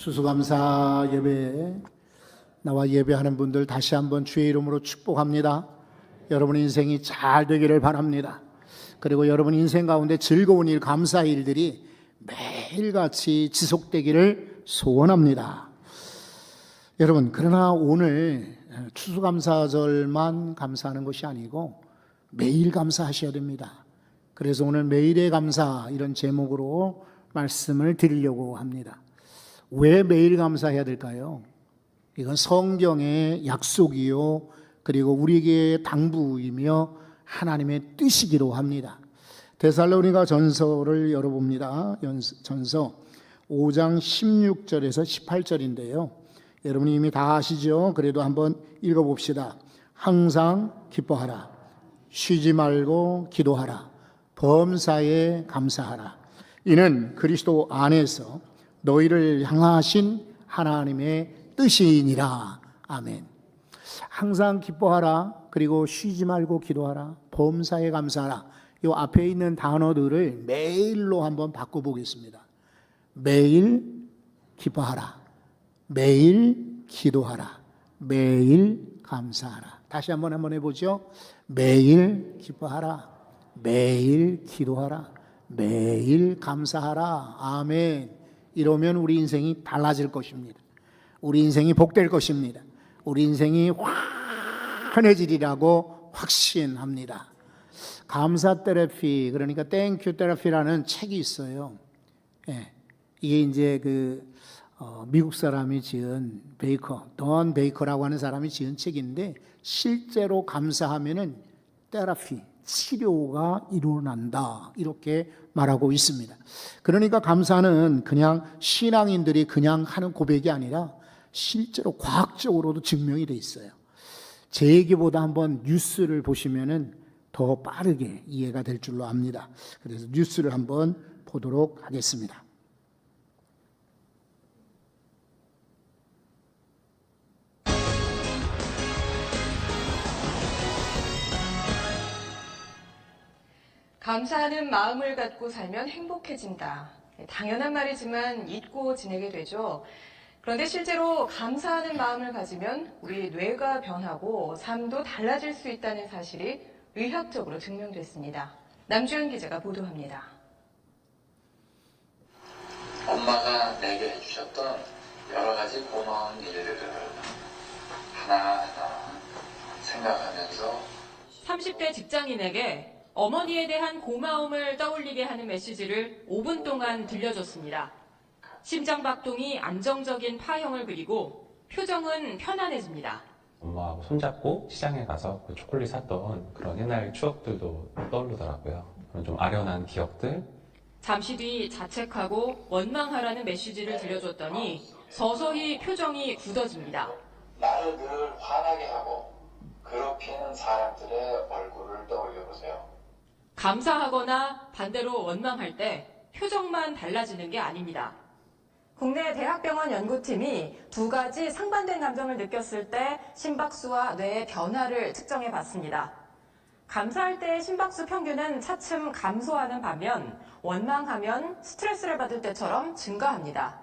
추수감사 예배에 나와 예배하는 분들 다시 한번 주의 이름으로 축복합니다. 여러분 인생이 잘 되기를 바랍니다. 그리고 여러분 인생 가운데 즐거운 일, 감사의 일들이 매일같이 지속되기를 소원합니다. 여러분, 그러나 오늘 추수감사절만 감사하는 것이 아니고 매일 감사하셔야 됩니다. 그래서 오늘 매일의 감사 이런 제목으로 말씀을 드리려고 합니다. 왜 매일 감사해야 될까요? 이건 성경의 약속이요, 그리고 우리에게 당부이며 하나님의 뜻이기도 합니다. 데살로니가 전서를 열어봅니다. 전서 5장 16절에서 18절인데요. 여러분이 이미 다 아시죠? 그래도 한번 읽어봅시다. 항상 기뻐하라. 쉬지 말고 기도하라. 범사에 감사하라. 이는 그리스도 안에서 너희를 향하신 하나님의 뜻이니라. 아멘. 항상 기뻐하라. 그리고 쉬지 말고 기도하라. 범사에 감사하라. 이 앞에 있는 단어들을 매일로 한번 바꿔보겠습니다. 매일 기뻐하라. 매일 기도하라. 매일 감사하라. 다시 한번 해보죠. 매일 기뻐하라. 매일 기도하라. 매일 감사하라. 아멘. 이러면 우리 인생이 달라질 것입니다. 우리 인생이 복될 것입니다. 우리 인생이 환해지리라고 확신합니다. 감사 테라피, 그러니까 땡큐 테라피라는 책이 있어요. 예, 이게 이제 미국 사람이 지은 돈 베이커라고 하는 사람이 지은 책인데, 실제로 감사하면은 테라피, 치료가 일어난다, 이렇게 말하고 있습니다. 그러니까 감사는 그냥 신앙인들이 그냥 하는 고백이 아니라 실제로 과학적으로도 증명이 돼 있어요. 제 얘기보다 한번 뉴스를 보시면은 더 빠르게 이해가 될 줄로 압니다. 그래서 뉴스를 한번 보도록 하겠습니다. 감사하는 마음을 갖고 살면 행복해진다. 당연한 말이지만 잊고 지내게 되죠. 그런데 실제로 감사하는 마음을 가지면 우리 뇌가 변하고 삶도 달라질 수 있다는 사실이 의학적으로 증명됐습니다. 남주현 기자가 보도합니다. 엄마가 내게 해주셨던 여러 가지 고마운 일들을 하나하나 생각하면서 30대 직장인에게 어머니에 대한 고마움을 떠올리게 하는 메시지를 5분 동안 들려줬습니다. 심장박동이 안정적인 파형을 그리고 표정은 편안해집니다. 엄마하고 손잡고 시장에 가서 그 초콜릿 샀던 그런 옛날 추억들도 떠오르더라고요. 그런 좀 아련한 기억들. 잠시 뒤 자책하고 원망하라는 메시지를 들려줬더니 서서히 표정이 굳어집니다. 나를 늘 화나게 하고 괴롭히는 사람들의 얼굴을 떠올려보세요. 감사하거나 반대로 원망할 때 표정만 달라지는 게 아닙니다. 국내 대학병원 연구팀이 두 가지 상반된 감정을 느꼈을 때 심박수와 뇌의 변화를 측정해 봤습니다. 감사할 때의 심박수 평균은 차츰 감소하는 반면 원망하면 스트레스를 받을 때처럼 증가합니다.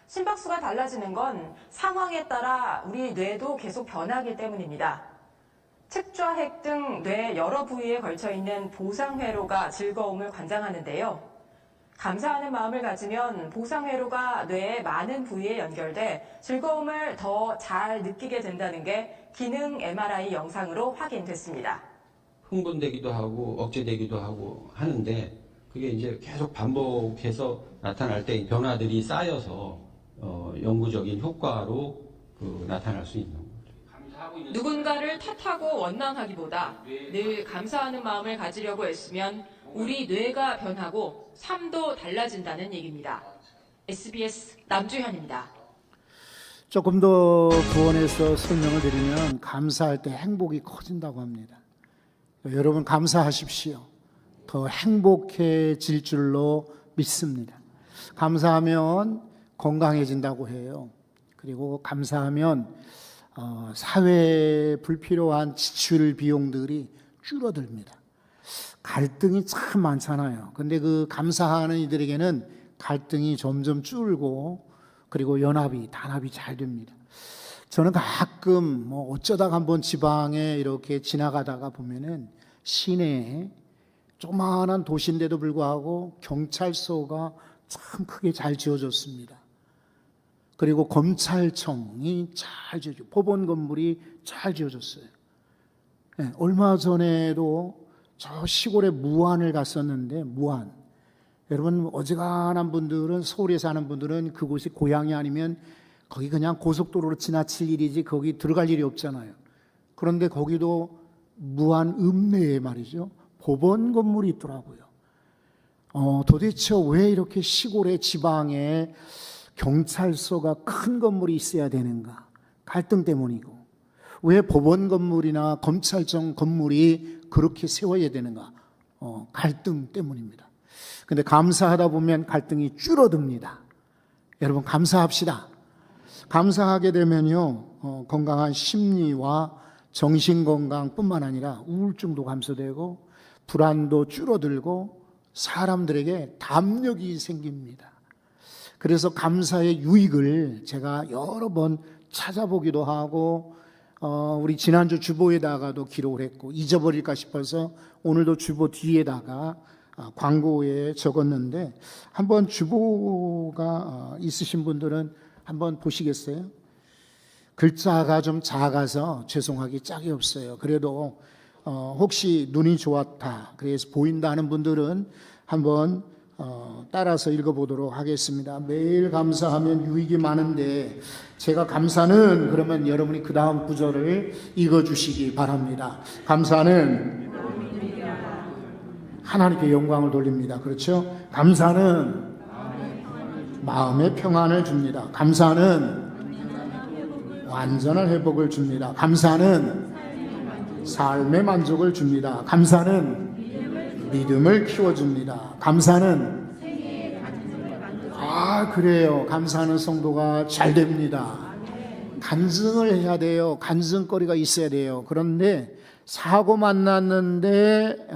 심박수가 달라지는 건 상황에 따라 우리 뇌도 계속 변하기 때문입니다. 측좌핵 등 뇌 여러 부위에 걸쳐 있는 보상회로가 즐거움을 관장하는데요. 감사하는 마음을 가지면 보상회로가 뇌의 많은 부위에 연결돼 즐거움을 더 잘 느끼게 된다는 게 기능 MRI 영상으로 확인됐습니다. 흥분되기도 하고 억제되기도 하고 하는데 그게 이제 계속 반복해서 나타날 때 변화들이 쌓여서 영구적인 효과로 나타날 수 있는 거죠. 누군가를 탓하고 원망하기보다 늘 감사하는 마음을 가지려고 애쓰면 우리 뇌가 변하고 삶도 달라진다는 얘기입니다. SBS 남주현입니다. 조금 더 부원해서 설명을 드리면 감사할 때 행복이 커진다고 합니다. 여러분 감사하십시오. 더 행복해질 줄로 믿습니다. 감사하면 건강해진다고 해요. 그리고 감사하면 사회에 불필요한 지출 비용들이 줄어듭니다. 갈등이 참 많잖아요. 근데 그 감사하는 이들에게는 갈등이 점점 줄고 그리고 연합이, 단합이 잘 됩니다. 저는 가끔 뭐 어쩌다가 한번 지방에 이렇게 지나가다가 보면은 시내에 조그마한 도시인데도 불구하고 경찰서가 참 크게 잘 지어졌습니다. 그리고 검찰청이 잘 지어졌어요. 법원 건물이 잘 지어졌어요. 네, 얼마 전에도 저 시골에 무안을 갔었는데, 무안. 여러분, 어지간한 분들은, 서울에 사는 분들은 그곳이 고향이 아니면 거기 그냥 고속도로로 지나칠 일이지 거기 들어갈 일이 없잖아요. 그런데 거기도 무안 읍내에 말이죠, 법원 건물이 있더라고요. 도대체 왜 이렇게 시골에, 지방에 경찰서가 큰 건물이 있어야 되는가? 갈등 때문이고. 왜 법원 건물이나 검찰청 건물이 그렇게 세워야 되는가? 갈등 때문입니다. 근데 감사하다 보면 갈등이 줄어듭니다. 여러분, 감사합시다. 감사하게 되면요, 건강한 심리와 정신건강뿐만 아니라 우울증도 감소되고 불안도 줄어들고 사람들에게 담력이 생깁니다. 그래서 감사의 유익을 제가 여러 번 찾아보기도 하고, 우리 지난주 주보에다가도 기록을 했고, 잊어버릴까 싶어서 오늘도 주보 뒤에다가 광고에 적었는데, 한번 주보가 있으신 분들은 한번 보시겠어요? 글자가 좀 작아서 죄송하기 짝이 없어요. 그래도 혹시 눈이 좋았다, 그래서 보인다 하는 분들은 한번 따라서 읽어보도록 하겠습니다. 매일 감사하면 유익이 많은데, 제가 감사는 그러면 여러분이 그 다음 구절을 읽어주시기 바랍니다. 감사는 하나님께 영광을 돌립니다. 그렇죠? 감사는 마음의 평안을 줍니다. 감사는 완전한 회복을 줍니다. 감사는 삶의 만족을 줍니다. 감사는 믿음을 키워줍니다. 감사는, 그래요. 감사하는 성도가 잘 됩니다. 간증을 해야 돼요. 간증거리가 있어야 돼요. 그런데 사고 만났는데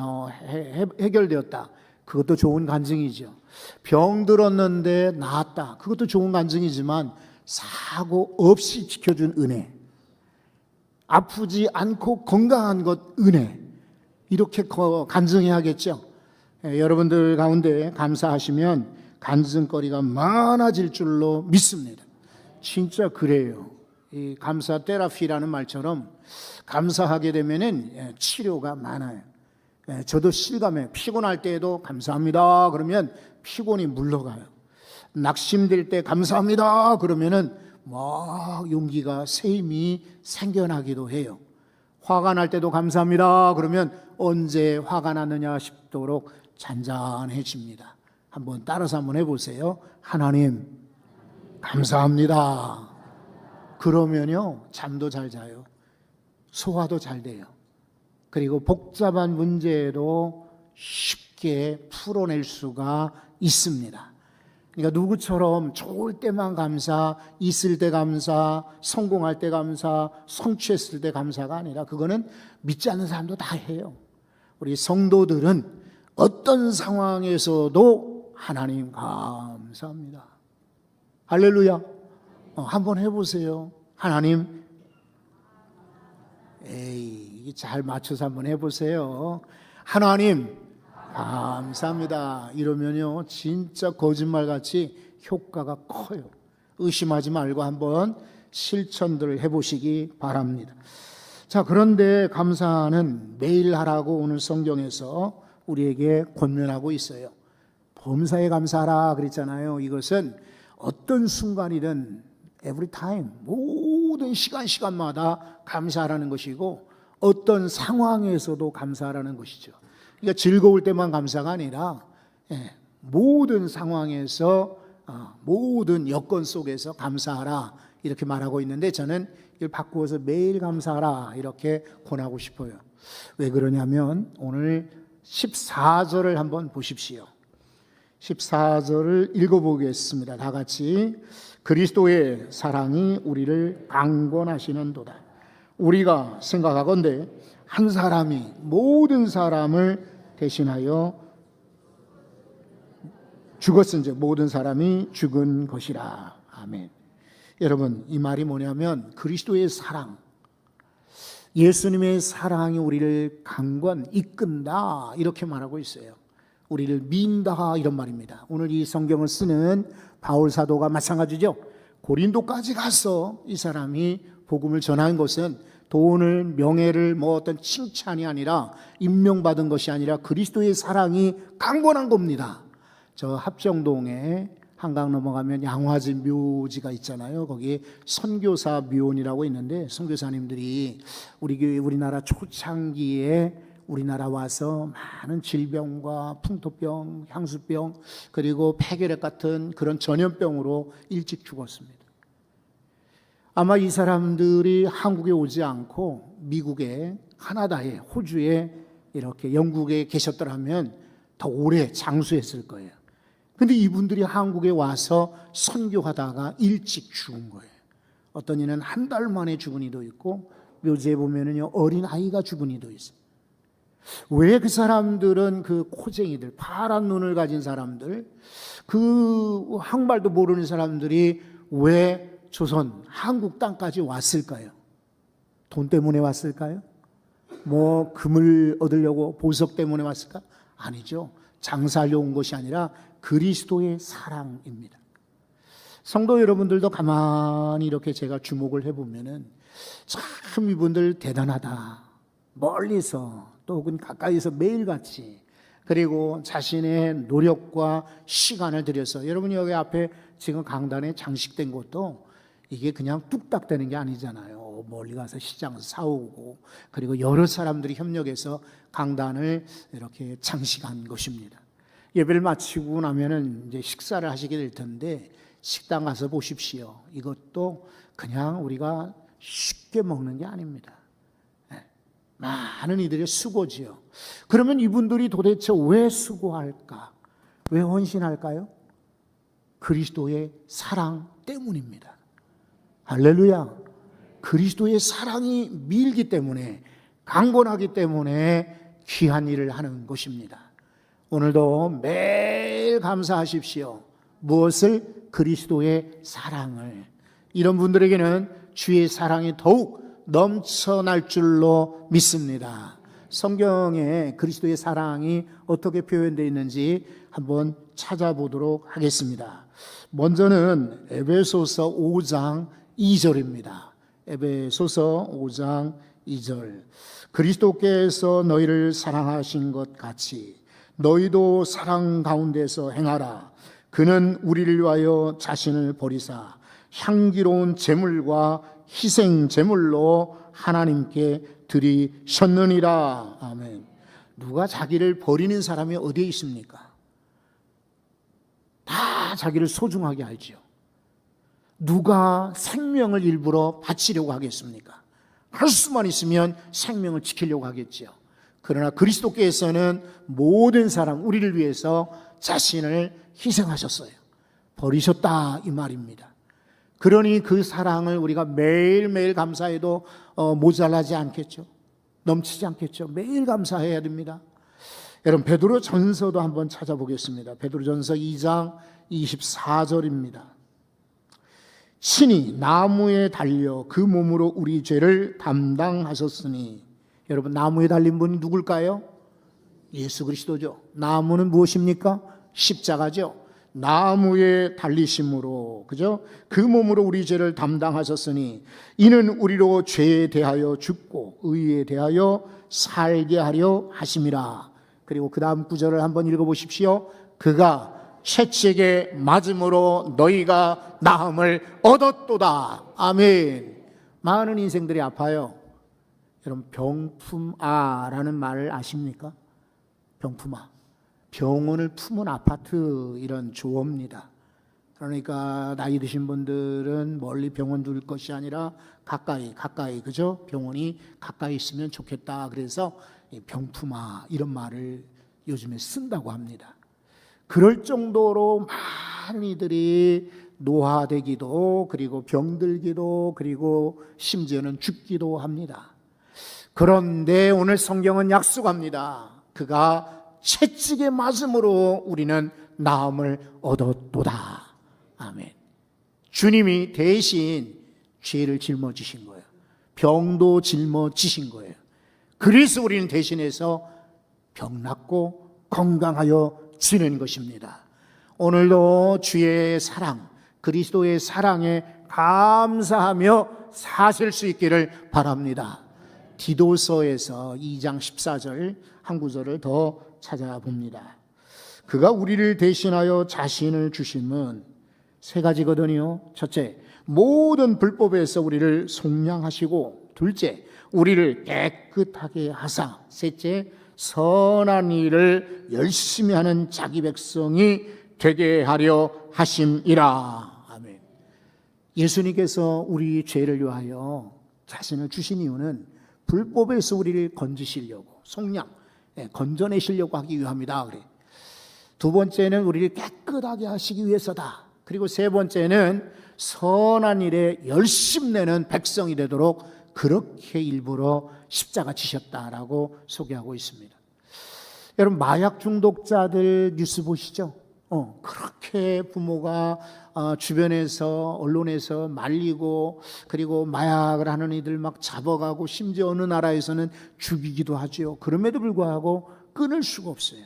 해결되었다. 그것도 좋은 간증이죠. 병 들었는데 나았다. 그것도 좋은 간증이지만 사고 없이 지켜준 은혜, 아프지 않고 건강한 것 은혜, 이렇게 간증해야겠죠. 여러분들 가운데 감사하시면 간증거리가 많아질 줄로 믿습니다. 진짜 그래요. 이 감사 테라피라는 말처럼 감사하게 되면은 치료가 많아요. 저도 실감해요. 피곤할 때에도 감사합니다 그러면 피곤이 물러가요. 낙심될 때 감사합니다 그러면은 막 용기가, 새 힘이 생겨나기도 해요. 화가 날 때도 감사합니다 그러면 언제 화가 났느냐 싶도록 잔잔해집니다. 한번 따라서 한번 해보세요. 하나님 감사합니다. 그러면요, 잠도 잘 자요. 소화도 잘 돼요. 그리고 복잡한 문제도 쉽게 풀어낼 수가 있습니다. 그러니까 누구처럼 좋을 때만 감사, 있을 때 감사, 성공할 때 감사, 성취했을 때 감사가 아니라, 그거는 믿지 않는 사람도 다 해요. 우리 성도들은 어떤 상황에서도 하나님 감사합니다. 할렐루야. 한번 해보세요. 하나님, 이게 잘 맞춰서 한번 해보세요. 하나님 감사합니다. 이러면요, 진짜 거짓말같이 효과가 커요. 의심하지 말고 한번 실천들을 해보시기 바랍니다. 자, 그런데 감사는 매일 하라고 오늘 성경에서 우리에게 권면하고 있어요. 범사에 감사하라 그랬잖아요. 이것은 어떤 순간이든 every time, 모든 시간마다 감사하라는 것이고, 어떤 상황에서도 감사하라는 것이죠. 그러니까 즐거울 때만 감사가 아니라 모든 상황에서, 모든 여건 속에서 감사하라 이렇게 말하고 있는데, 저는 이걸 바꾸어서 매일 감사하라 이렇게 권하고 싶어요. 왜 그러냐면 오늘 14절을 한번 보십시오. 14절을 읽어보겠습니다. 다 같이. 그리스도의 사랑이 우리를 강권하시는도다. 우리가 생각하건대 한 사람이 모든 사람을 대신하여 죽었은즉 모든 사람이 죽은 것이라. 아멘. 여러분, 이 말이 뭐냐면 그리스도의 사랑, 예수님의 사랑이 우리를 강권, 이끈다 이렇게 말하고 있어요. 우리를 민다 이런 말입니다. 오늘 이 성경을 쓰는 바울 사도가 마찬가지죠. 고린도까지 가서 이 사람이 복음을 전한 것은 돈을, 명예를, 뭐 어떤 칭찬이 아니라, 임명받은 것이 아니라 그리스도의 사랑이 강권한 겁니다. 저 합정동에 한강 넘어가면 양화지 묘지가 있잖아요. 거기에 선교사 묘원이라고 있는데, 선교사님들이 우리 교회, 우리나라 초창기에 우리나라 와서 많은 질병과 풍토병, 향수병, 그리고 폐결핵 같은 그런 전염병으로 일찍 죽었습니다. 아마 이 사람들이 한국에 오지 않고 미국에, 카나다에, 호주에, 이렇게 영국에 계셨더라면 더 오래 장수했을 거예요. 근데 이분들이 한국에 와서 선교하다가 일찍 죽은 거예요. 어떤 이는 한 달 만에 죽은 이도 있고, 묘지에 보면은요, 어린 아이가 죽은 이도 있어요. 왜 그 사람들은, 그 코쟁이들, 파란 눈을 가진 사람들, 그 한국말도 모르는 사람들이 왜 조선, 한국 땅까지 왔을까요? 돈 때문에 왔을까요? 뭐 금을 얻으려고, 보석 때문에 왔을까? 아니죠. 장사하려 온 것이 아니라 그리스도의 사랑입니다. 성도 여러분들도 가만히 이렇게 제가 주목을 해보면은 참 이분들 대단하다. 멀리서 또 혹은 가까이서 매일같이, 그리고 자신의 노력과 시간을 들여서, 여러분이 여기 앞에 지금 강단에 장식된 것도 이게 그냥 뚝딱 되는 게 아니잖아요. 멀리 가서 시장에서 사오고, 그리고 여러 사람들이 협력해서 강단을 이렇게 장식한 것입니다. 예배를 마치고 나면은 이제 식사를 하시게 될 텐데, 식당 가서 보십시오. 이것도 그냥 우리가 쉽게 먹는 게 아닙니다. 많은 이들의 수고지요. 그러면 이분들이 도대체 왜 수고할까? 왜 헌신할까요? 그리스도의 사랑 때문입니다. 할렐루야. 그리스도의 사랑이 밀기 때문에, 강건하기 때문에 귀한 일을 하는 것입니다. 오늘도 매일 감사하십시오. 무엇을? 그리스도의 사랑을. 이런 분들에게는 주의 사랑이 더욱 넘쳐날 줄로 믿습니다. 성경에 그리스도의 사랑이 어떻게 표현되어 있는지 한번 찾아보도록 하겠습니다. 먼저는 에베소서 5장 2절입니다. 에베소서 5장 2절. 그리스도께서 너희를 사랑하신 것 같이 너희도 사랑 가운데서 행하라. 그는 우리를 위하여 자신을 버리사 향기로운 제물과 희생 제물로 하나님께 드리셨느니라. 아멘. 누가 자기를 버리는 사람이 어디에 있습니까? 다 자기를 소중하게 알죠. 누가 생명을 일부러 바치려고 하겠습니까? 할 수만 있으면 생명을 지키려고 하겠죠. 그러나 그리스도께서는 모든 사람, 우리를 위해서 자신을 희생하셨어요. 버리셨다 이 말입니다. 그러니 그 사랑을 우리가 매일매일 감사해도 모자라지 않겠죠. 넘치지 않겠죠. 매일 감사해야 됩니다. 여러분, 베드로 전서도 한번 찾아보겠습니다. 베드로 전서 2장 24절입니다. 신이 나무에 달려 그 몸으로 우리 죄를 담당하셨으니, 여러분, 나무에 달린 분이 누굴까요? 예수 그리스도죠. 나무는 무엇입니까? 십자가죠. 나무에 달리심으로, 그죠? 그 몸으로 우리 죄를 담당하셨으니 이는 우리로 죄에 대하여 죽고 의에 대하여 살게 하려 하심이라. 그리고 그 다음 구절을 한번 읽어보십시오. 그가 채찍에 맞음으로 너희가 나음을 얻었도다. 아멘. 많은 인생들이 아파요. 여러분, 병품아라는 말을 아십니까? 병품아. 병원을 품은 아파트, 이런 조어입니다. 그러니까 나이 드신 분들은 멀리 병원 둘 것이 아니라 가까이, 그죠? 병원이 가까이 있으면 좋겠다. 그래서 병품아 이런 말을 요즘에 쓴다고 합니다. 그럴 정도로 많은 이들이 노화되기도, 그리고 병들기도, 그리고 심지어는 죽기도 합니다. 그런데 오늘 성경은 약속합니다. 그가 채찍에 맞음으로 우리는 나음을 얻었도다. 아멘. 주님이 대신 죄를 짊어지신 거예요. 병도 짊어지신 거예요. 그래서 우리는 대신해서 병 낫고 건강하여 지는 것입니다. 오늘도 주의 사랑, 그리스도의 사랑에 감사하며 사실 수 있기를 바랍니다. 디도서에서 2장 14절 한 구절을 더 찾아봅니다. 그가 우리를 대신하여 자신을 주심은 세 가지거든요. 첫째, 모든 불법에서 우리를 속량하시고, 둘째, 우리를 깨끗하게 하사, 셋째, 선한 일을 열심히 하는 자기 백성이 되게 하려 하심이라. 아멘. 예수님께서 우리 죄를 위하여 자신을 주신 이유는 불법에서 우리를 건지시려고, 속량, 건져내시려고 하기 위함이다. 그래. 두 번째는 우리를 깨끗하게 하시기 위해서다. 그리고 세 번째는 선한 일에 열심내는 백성이 되도록 그렇게 일부러 십자가 지셨다라고 소개하고 있습니다. 여러분, 마약 중독자들 뉴스 보시죠? 그렇게 부모가 주변에서 언론에서 말리고, 그리고 마약을 하는 이들 막 잡아가고, 심지어 어느 나라에서는 죽이기도 하죠. 그럼에도 불구하고 끊을 수가 없어요.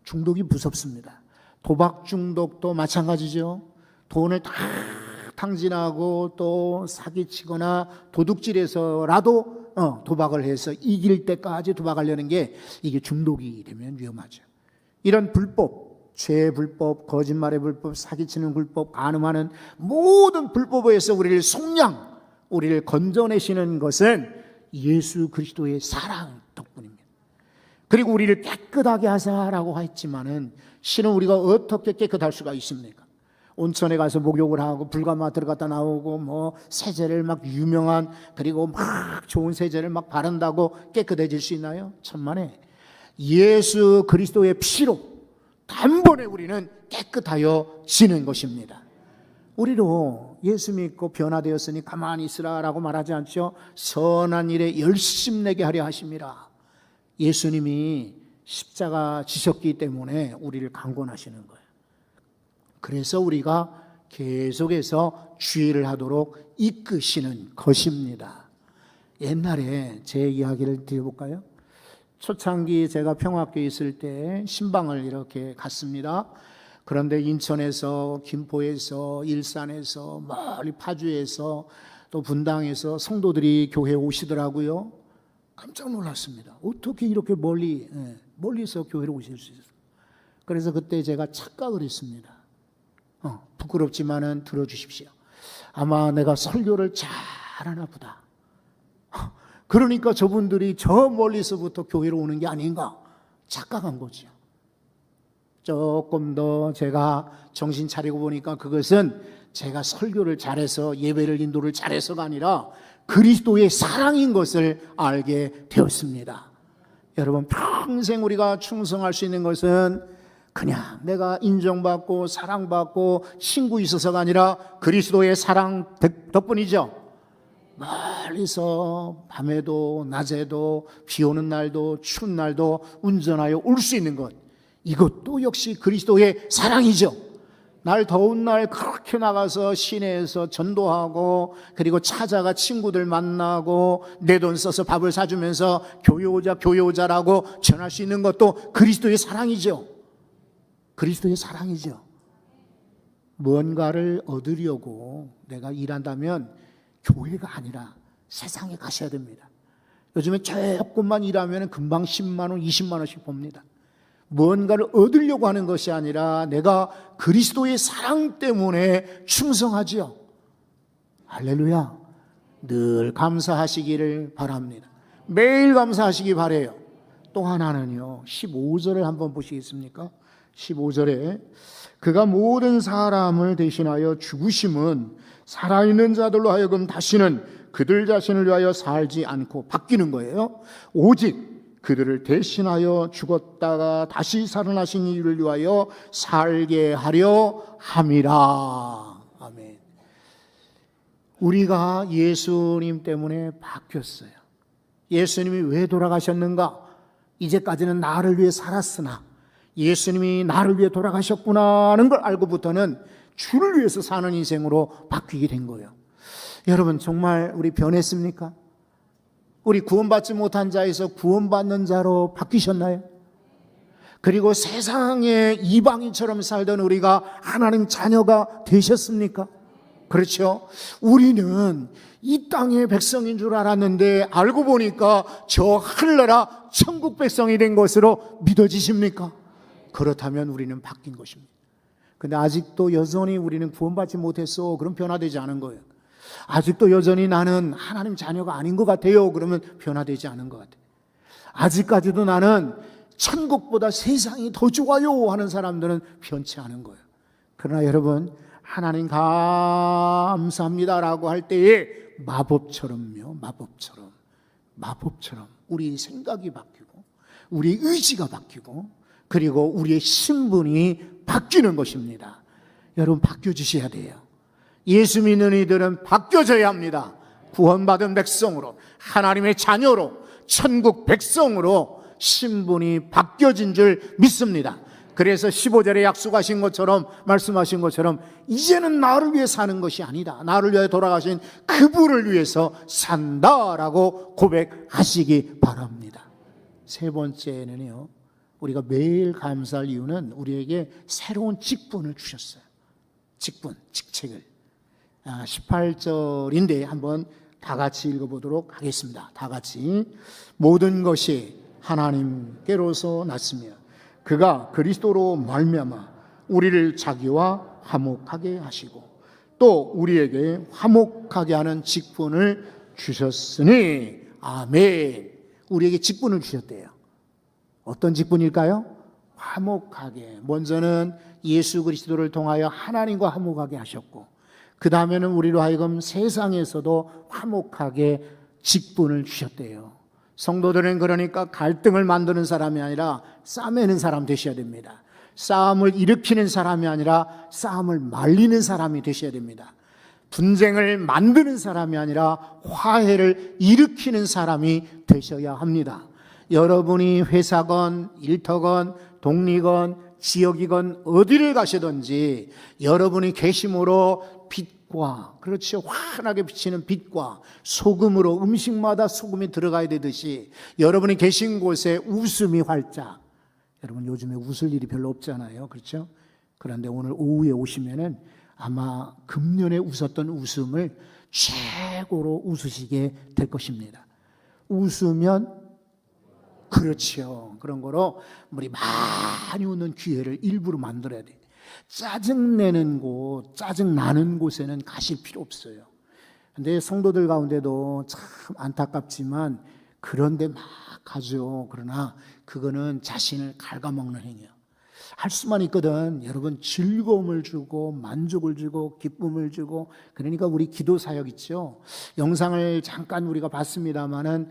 중독이 무섭습니다. 도박 중독도 마찬가지죠. 돈을 다 탕진하고 또 사기치거나 도둑질해서라도 도박을 해서 이길 때까지 도박하려는 게, 이게 중독이 되면 위험하죠. 이런 불법, 죄 불법, 거짓말의 불법, 사기치는 불법, 간음하는 모든 불법에서 우리를 속량, 우리를 건져내시는 것은 예수 그리스도의 사랑 덕분입니다. 그리고 우리를 깨끗하게 하사라고 했지만은 실은 우리가 어떻게 깨끗할 수가 있습니까? 온천에 가서 목욕을 하고 불가마 들어갔다 나오고 뭐 세제를 막 유명한, 그리고 막 좋은 세제를 막 바른다고 깨끗해질 수 있나요? 천만에 예수 그리스도의 피로 단번에 우리는 깨끗하여 지는 것입니다. 우리도 예수 믿고 변화되었으니 가만히 있으라라고 말하지 않죠. 선한 일에 열심내게 하려 하심이라. 예수님이 십자가 지셨기 때문에 우리를 강권하시는 거예요. 그래서 우리가 계속해서 주의를 하도록 이끄시는 것입니다. 옛날에 제 이야기를 드려볼까요? 초창기 제가 평화학교에 있을 때 신방을 이렇게 갔습니다. 그런데 인천에서, 김포에서, 일산에서, 멀리 파주에서, 또 분당에서 성도들이 교회에 오시더라고요. 깜짝 놀랐습니다. 어떻게 이렇게 멀리서 교회로 오실 수 있어요? 그래서 그때 제가 착각을 했습니다. 부끄럽지만은 들어주십시오. 아마 내가 설교를 잘하나 보다. 그러니까 저분들이 저 멀리서부터 교회로 오는 게 아닌가 착각한 거죠. 조금 더 제가 정신 차리고 보니까 그것은 제가 설교를 잘해서, 예배를 인도를 잘해서가 아니라 그리스도의 사랑인 것을 알게 되었습니다. 여러분, 평생 우리가 충성할 수 있는 것은 그냥 내가 인정받고 사랑받고 친구 있어서가 아니라 그리스도의 사랑 덕분이죠. 멀리서 밤에도 낮에도 비 오는 날도 추운 날도 운전하여 올 수 있는 것, 이것도 역시 그리스도의 사랑이죠. 날 더운 날 그렇게 나가서 시내에서 전도하고, 그리고 찾아가 친구들 만나고 내 돈 써서 밥을 사주면서 교회 오자라고 전할 수 있는 것도 그리스도의 사랑이죠. 그리스도의 사랑이죠. 무언가를 얻으려고 내가 일한다면 교회가 아니라 세상에 가셔야 됩니다. 요즘에 조금만 일하면 금방 10만 원, 20만 원씩 봅니다. 무언가를 얻으려고 하는 것이 아니라 내가 그리스도의 사랑 때문에 충성하지요. 할렐루야. 늘 감사하시기를 바랍니다. 매일 감사하시기 바라요. 또 하나는요, 15절을 한번 보시겠습니까? 15절에 그가 모든 사람을 대신하여 죽으심은 살아있는 자들로 하여금 다시는 그들 자신을 위하여 살지 않고 바뀌는 거예요. 오직 그들을 대신하여 죽었다가 다시 살아나신 이를 위하여 살게 하려 함이라. 아멘. 우리가 예수님 때문에 바뀌었어요. 예수님이 왜 돌아가셨는가? 이제까지는 나를 위해 살았으나 예수님이 나를 위해 돌아가셨구나 하는 걸 알고부터는 주를 위해서 사는 인생으로 바뀌게 된 거예요. 여러분, 정말 우리 변했습니까? 우리 구원받지 못한 자에서 구원받는 자로 바뀌셨나요? 그리고 세상의 이방인처럼 살던 우리가 하나님 자녀가 되셨습니까? 그렇죠? 우리는 이 땅의 백성인 줄 알았는데 알고 보니까 저 하늘나라 천국 백성이 된 것으로 믿어지십니까? 그렇다면 우리는 바뀐 것입니다. 근데 아직도 여전히 우리는 구원받지 못했어. 그럼 변화되지 않은 거예요. 아직도 여전히 나는 하나님 자녀가 아닌 것 같아요. 그러면 변화되지 않은 것 같아요. 아직까지도 나는 천국보다 세상이 더 좋아요 하는 사람들은 변치 않은 거예요. 그러나 여러분, 하나님 감사합니다라고 할 때에 마법처럼요, 마법처럼 우리 생각이 바뀌고 우리 의지가 바뀌고 그리고 우리의 신분이 바뀌는 것입니다. 여러분, 바뀌어주셔야 돼요. 예수 믿는 이들은 바뀌어져야 합니다. 구원받은 백성으로, 하나님의 자녀로, 천국 백성으로 신분이 바뀌어진 줄 믿습니다. 그래서 15절에 약속하신 것처럼, 말씀하신 것처럼 이제는 나를 위해 사는 것이 아니다, 나를 위해 돌아가신 그분을 위해서 산다라고 고백하시기 바랍니다. 세 번째는요, 우리가 매일 감사할 이유는 우리에게 새로운 직분을 주셨어요. 직책을. 18절인데 한번 다 같이 읽어보도록 하겠습니다. 다 같이. 모든 것이 하나님께로서 났으며 그가 그리스도로 말미암아 우리를 자기와 화목하게 하시고 또 우리에게 화목하게 하는 직분을 주셨으니 아멘. 우리에게 직분을 주셨대요. 어떤 직분일까요? 화목하게. 먼저는 예수 그리스도를 통하여 하나님과 화목하게 하셨고 그 다음에는 우리로 하여금 세상에서도 화목하게 직분을 주셨대요. 성도들은 그러니까 갈등을 만드는 사람이 아니라 싸매는 사람 되셔야 됩니다. 싸움을 일으키는 사람이 아니라 싸움을 말리는 사람이 되셔야 됩니다. 분쟁을 만드는 사람이 아니라 화해를 일으키는 사람이 되셔야 합니다. 여러분이 회사건 일터건 독리건 지역이건 어디를 가시든지 여러분이 계심으로 빛과, 그렇죠, 환하게 비치는 빛과 소금으로 음식마다 소금이 들어가야 되듯이 여러분이 계신 곳에 웃음이 활짝. 여러분, 요즘에 웃을 일이 별로 없잖아요, 그렇죠? 그런데 오늘 오후에 오시면은 아마 금년에 웃었던 웃음을 최고로 웃으시게 될 것입니다. 웃으면, 그렇죠, 그런 거로 우리 많이 웃는 기회를 일부러 만들어야 돼요. 짜증내는 곳, 짜증나는 곳에는 가실 필요 없어요. 근데 성도들 가운데도 참 안타깝지만 그런데 막 가죠. 그러나 그거는 자신을 갉아먹는 행위야. 할 수만 있거든. 여러분, 즐거움을 주고 만족을 주고 기쁨을 주고. 그러니까 우리 기도 사역 있죠. 영상을 잠깐 우리가 봤습니다마는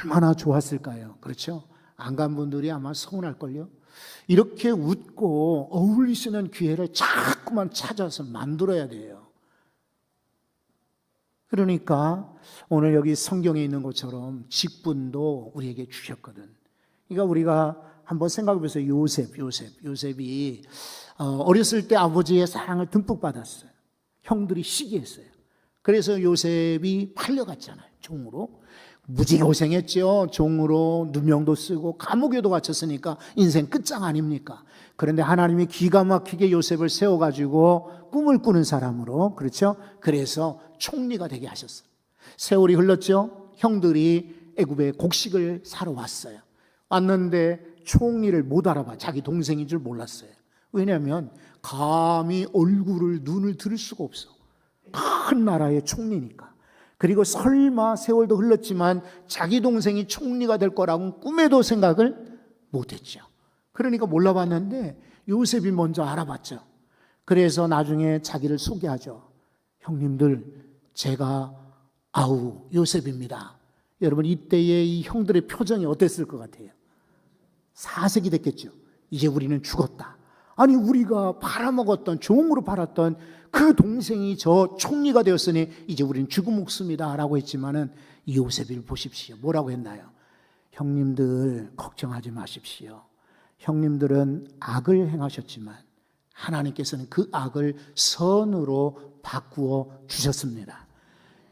얼마나 좋았을까요? 그렇죠? 안 간 분들이 아마 서운할걸요. 이렇게 웃고 어울리시는 기회를 자꾸만 찾아서 만들어야 돼요. 그러니까 오늘 여기 성경에 있는 것처럼 직분도 우리에게 주셨거든. 그러니까 우리가 한번 생각해 보세요. 요셉이 어렸을 때 아버지의 사랑을 듬뿍 받았어요. 형들이 시기했어요. 그래서 요셉이 팔려갔잖아요. 종으로. 무지 고생했죠. 종으로 누명도 쓰고 감옥에도 갇혔으니까 인생 끝장 아닙니까? 그런데 하나님이 기가 막히게 요셉을 세워가지고 꿈을 꾸는 사람으로, 그렇죠? 그래서 총리가 되게 하셨어요. 세월이 흘렀죠. 형들이 애굽에 곡식을 사러 왔어요. 왔는데 총리를 못 알아봐. 자기 동생인 줄 몰랐어요. 왜냐하면 감히 얼굴을, 눈을 들을 수가 없어. 큰 나라의 총리니까. 그리고 설마 세월도 흘렀지만 자기 동생이 총리가 될 거라고는 꿈에도 생각을 못했죠. 그러니까 몰라봤는데 요셉이 먼저 알아봤죠. 그래서 나중에 자기를 소개하죠. 형님들, 제가 요셉입니다. 여러분, 이때의 이 형들의 표정이 어땠을 것 같아요? 사색이 됐겠죠. 이제 우리는 죽었다. 아니, 우리가 팔아먹었던, 종으로 팔았던 그 동생이 저 총리가 되었으니 이제 우리는 죽음 목숨이다 라고 했지만은 요셉을 보십시오. 뭐라고 했나요? 형님들 걱정하지 마십시오. 형님들은 악을 행하셨지만 하나님께서는 그 악을 선으로 바꾸어 주셨습니다.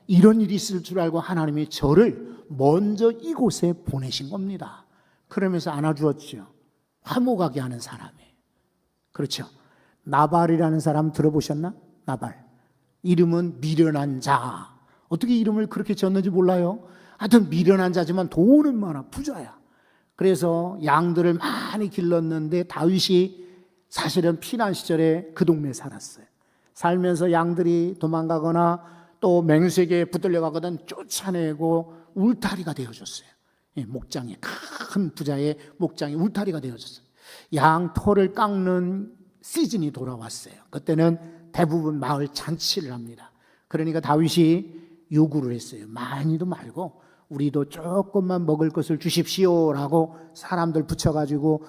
이런 일이 있을 줄 알고 하나님이 저를 먼저 이곳에 보내신 겁니다. 그러면서 안아주었죠. 화목하게 하는 사람이. 그렇죠. 나발이라는 사람 들어보셨나? 나발. 이름은 미련한 자. 어떻게 이름을 그렇게 졌는지 몰라요. 하여튼 미련한 자지만 돈은 많아. 부자야. 그래서 양들을 많이 길렀는데 다윗이 사실은 피난 시절에 그 동네에 살았어요. 살면서 양들이 도망가거나 또 맹수에게 붙들려 가거든 쫓아내고 울타리가 되어줬어요. 목장이, 큰 부자의 목장이 울타리가 되어줬어요. 양 털을 깎는 시즌이 돌아왔어요. 그때는 대부분 마을 잔치를 합니다. 그러니까 다윗이 요구를 했어요. 많이도 말고 우리도 조금만 먹을 것을 주십시오라고 사람들 붙여가지고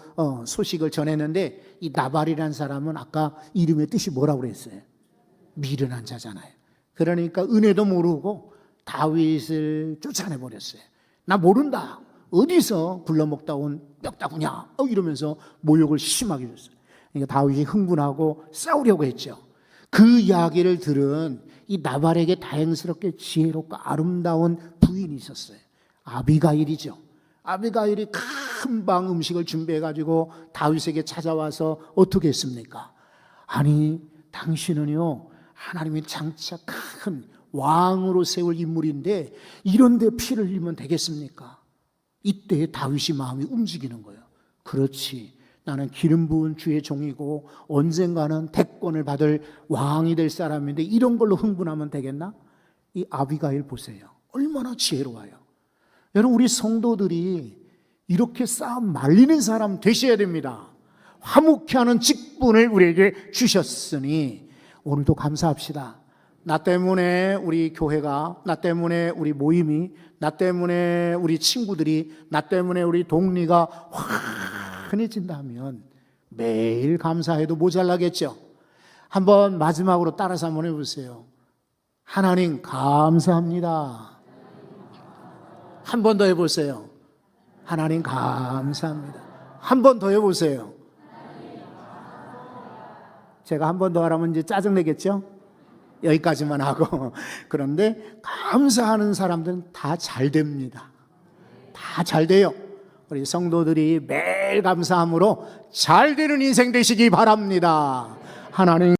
소식을 전했는데, 이 나발이라는 사람은 아까 이름의 뜻이 뭐라고 그랬어요? 미련한 자잖아요. 그러니까 은혜도 모르고 다윗을 쫓아내버렸어요. 나 모른다. 어디서 굴러먹다 온 뼈다구냐 이러면서 모욕을 심하게 줬어요. 그러니까 다윗이 흥분하고 싸우려고 했죠. 그 이야기를 들은 이 나발에게 다행스럽게 지혜롭고 아름다운 부인이 있었어요. 아비가일이죠. 아비가일이 금방 음식을 준비해가지고 다윗에게 찾아와서 어떻게 했습니까? 아니, 당신은요, 하나님이 장차 큰 왕으로 세울 인물인데 이런데 피를 흘리면 되겠습니까? 이때 다윗이 마음이 움직이는 거예요. 그렇지, 나는 기름 부은 주의 종이고 언젠가는 대권을 받을 왕이 될 사람인데 이런 걸로 흥분하면 되겠나? 이 아비가일 보세요. 얼마나 지혜로워요. 여러분, 우리 성도들이 이렇게 싸움 말리는 사람 되셔야 됩니다. 화목케 하는 직분을 우리에게 주셨으니 오늘도 감사합시다. 나 때문에 우리 교회가, 나 때문에 우리 모임이, 나 때문에 우리 친구들이, 나 때문에 우리 동리가 흔해진다면 매일 감사해도 모자라겠죠. 한번 마지막으로 따라서 한번 해보세요. 하나님 감사합니다. 한 번 더 해보세요. 하나님 감사합니다. 한 번 더 해보세요. 제가 한 번 더 하라면 이제 짜증내겠죠? 여기까지만 하고. 그런데 감사하는 사람들은 다 잘 됩니다. 다 잘 돼요. 우리 성도들이 매일 감사함으로 잘 되는 인생 되시기 바랍니다. 하나님